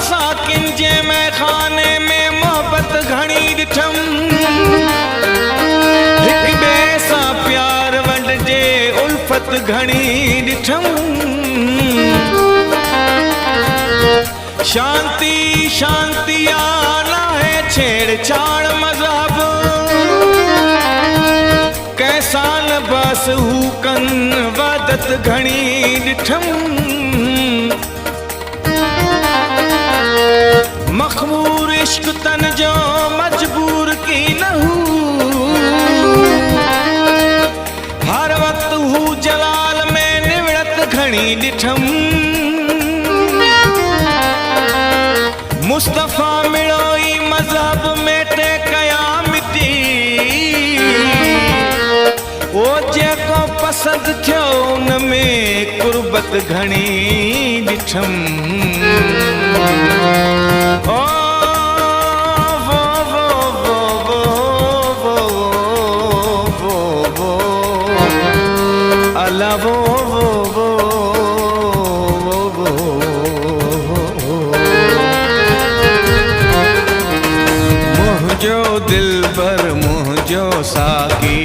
साकिन जे मैं खाने में मोहब्बत घणी ॾिठम, हिक ॿिए सां प्यार वंडजे उल्फत घणी ॾिठम। शांति शांतिया नाहे छेड़छाड़ मज़हब, कैसा न बस हू कन वदत घणी ॾिठम। मखमूर इश्क तन जो मजबूर की न हूँ, हर वक्त हू जलाल में निवड़त घणी ॾिठम। मुस्तफ़ा मिलो ई मज़हब में ते क़यामती, ओ जेको पसंद थियो उन में कुर्बत घणी ॾिठम। ओ वो अल्लाह वो मुझो दिल भर मुझो साकी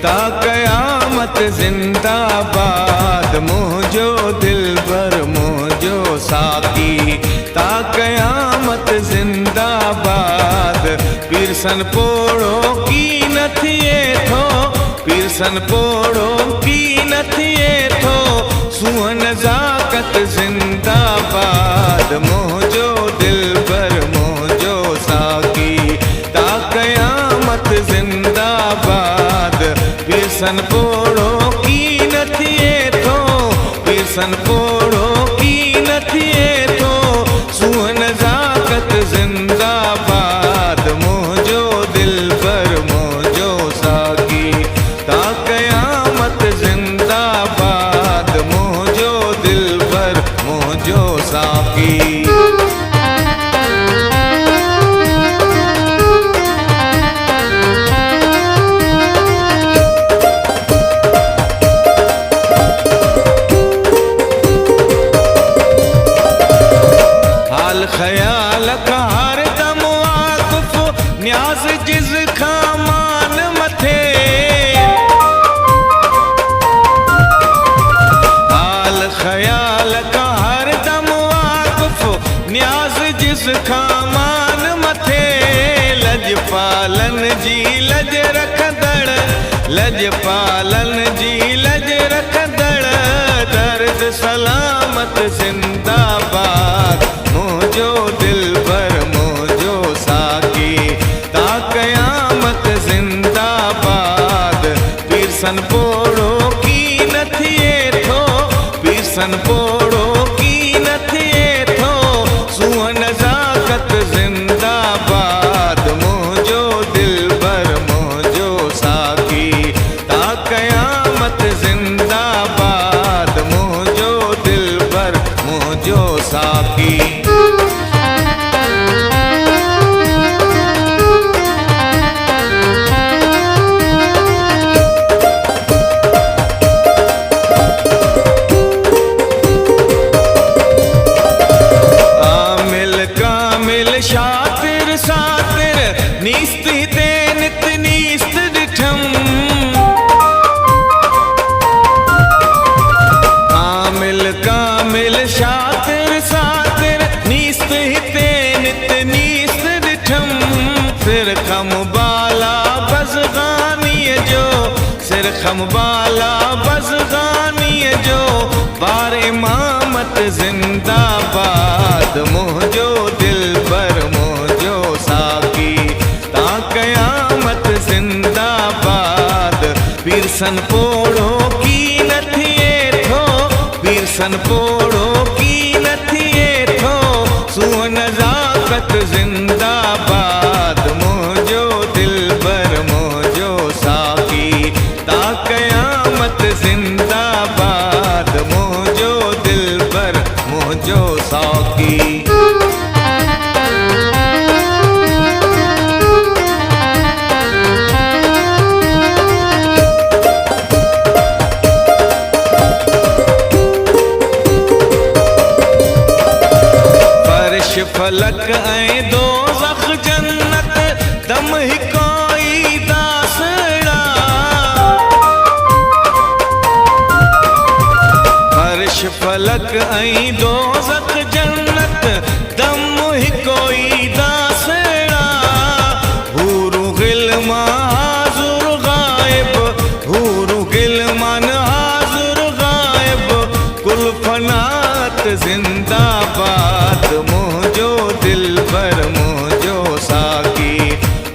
ता क़यामत जिंदाबाद। मुझो दिल भर मुझो साकी ता क़यामत जिंदाबाद। पीरसन पोड़ो की न थिए थो, पीरसन पोड़ो की न थिए थो, सुहन ज़ाकत जिंदाबाद। मुझो दिल भर मुझो साकी ता क़यामत जिंदाबाद। पीरसन पोड़ो की न थिए थो, पीरसन पोड़ो की न थिए थो, सुहन ज़ाकत जिंदाबाद। मुझो दिल भर मुझो साकी ता क़यामत जिंदाबाद। मुझो दिल भर मुझो साकी। ख्याल का हर दम वाक़ुफ़ न्याज़ जिज़ खां मान मथे। हाल ख़याल का हर दम वाक़ुफ़ न्याज़ जिज़ खां मान मथे। लजपालन जी लज रखंदड़, लजपालन जी लज रखंदड़, दर्द सलामत जिंदाबाद। मुझो दिल भर मुझो साकी ता क़यामत जिंदाबाद। पीरसन पोड़ो की न थिए थो, पीरसन पोड़ो की न थिए थो, सुहन ज़ाकत जिंदाबाद। मुझो दिल भर मुझो साकी ता क़यामत जिंदाबाद। मुझो दिल भर मुझो साकी। शातिर सातिर नीस्त ते नित नीस्त ॾिठम। कामिल कामिल शातिर सातिर नीस्त हिते नित नीस्त ॾिठम। सिर खम बाला बज़गानीअ जो, सिर खम बाला बज़गानीअ जो, बार इमामत जिंदाबाद। मुझो दिल भर मुझो साकी ता क़यामत जिंदाबाद। पीरसन पोड़ो की न थिए थो, पीरसन पोड़ो की न थिए थो, सुहन ज़ाकत जिंदाबाद। मुझो दिल भर मुझो साकी ता क़यामत जिंदाबाद। मुझो दिल भर मुझो साकी। फलक ऐं दोज़ख जन्नत दम ही कोई दासड़ा फर्श फलक ऐं दोज़ख जन्नत दम ही कोई दासड़ा हूरू गिलमान हाज़ुर गायब हूरू गिलमान हाज़ुर गायब कुल फनात जिंदाबाद मुझो दिल पर मुझो साकी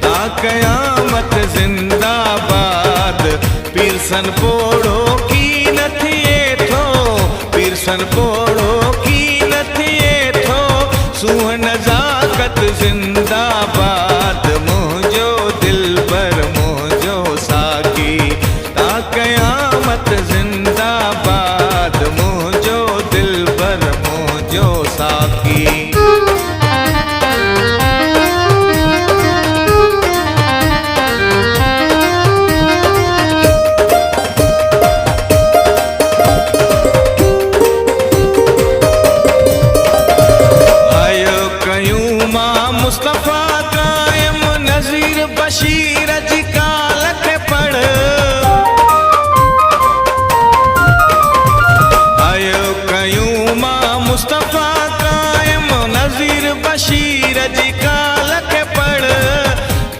ता कयामत जिंदाबाद पीरसन पोड़ो की न थिए थो पीरसन पोड़ो की न थिए थो सूह नज़ाकत जिंदाबाद मुझो दिल पर मुझो साकी ता कयामत जिंदाबाद मुझो दिल पर मुझो साकी मुस्तफ़ा कायम नज़ीर बशीर जी काल खे पढ़ आयो कयूं मां मुस्तफ़ा कायम नज़ीर बशीर जी काल खे पढ़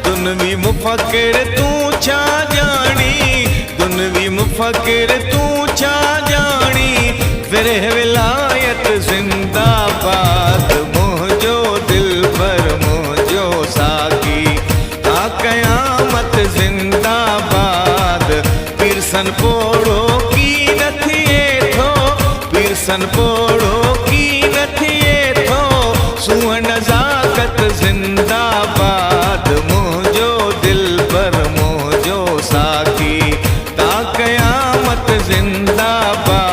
दुनवी मुफ़क्किर तूं छा ॼाणी दुनवी मुफ़क्किर तूं छा ॼाणी विरह विलायत जिंदाबाद मुझो दिल पर मुझो साकी ता कयामत जिंदाबाद पीरसन पोड़ो की न थिए थो पीरसन पोड़ो की न थिए थो सूह नज़ाकत जिंदाबाद मुझो दिल पर मुझो साकी ता कयामत जिंदाबाद